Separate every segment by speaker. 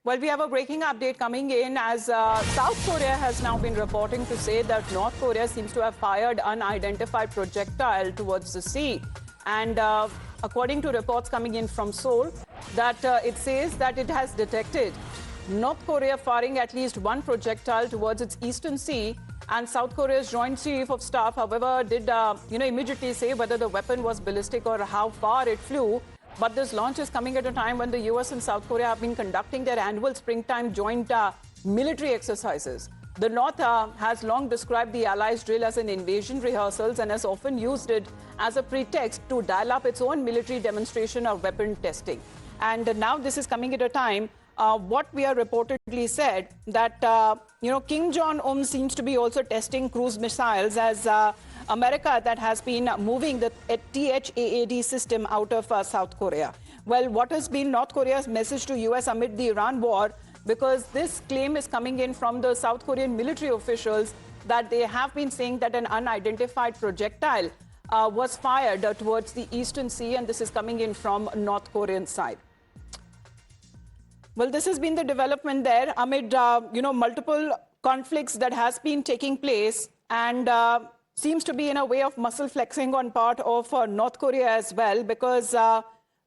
Speaker 1: Well, we have a breaking update coming in as South Korea has now been reporting to say that North Korea seems to have fired unidentified projectile towards the sea. And according to reports coming in from Seoul, that it says that it has detected North Korea firing at least one projectile towards its eastern sea. And South Korea's Joint Chief of Staff, however, did immediately say whether the weapon was ballistic or how far it flew. But this launch is coming at a time when the US and South Korea have been conducting their annual springtime joint military exercises. The North has long described the Allies' drill as an invasion rehearsals and has often used it as a pretext to dial up its own military demonstration of weapon testing. And now this is coming at a time what we are reportedly said that Kim Jong-un seems to be also testing cruise missiles as America that has been moving the THAAD system out of South Korea. Well, what has been North Korea's message to US amid the Iran war? Because this claim is coming in from the South Korean military officials that they have been saying that an unidentified projectile was fired towards the Eastern Sea, and this is coming in from North Korean side. Well, this has been the development there amid multiple conflicts that has been taking place, and seems to be in a way of muscle flexing on part of North Korea as well, because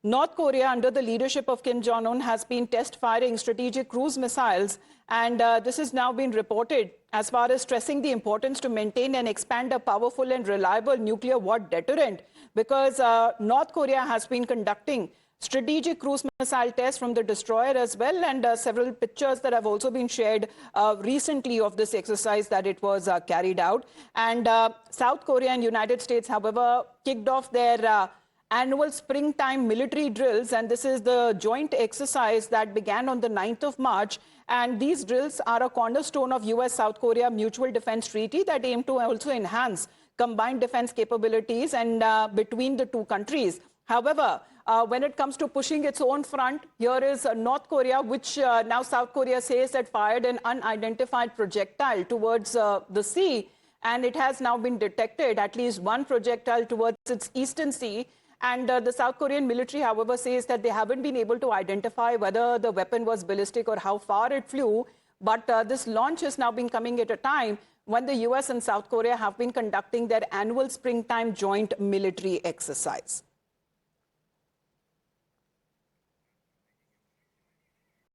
Speaker 1: North Korea, under the leadership of Kim Jong-un, has been test firing strategic cruise missiles. And this has now been reported as far as stressing the importance to maintain and expand a powerful and reliable nuclear war deterrent, because North Korea has been conducting strategic cruise missile tests from the destroyer as well, and several pictures that have also been shared recently of this exercise that it was carried out. And South Korea and United States, however, kicked off their annual springtime military drills, and this is the joint exercise that began on the 9th of March. And these drills are a cornerstone of US-South Korea Mutual Defense Treaty that aim to also enhance combined defense capabilities and between the two countries. However, when it comes to pushing its own front, here is North Korea, which now South Korea says that fired an unidentified projectile towards the sea. And it has now been detected at least one projectile towards its eastern sea. And the South Korean military, however, says that they haven't been able to identify whether the weapon was ballistic or how far it flew. But this launch has now been coming at a time when the US and South Korea have been conducting their annual springtime joint military exercise.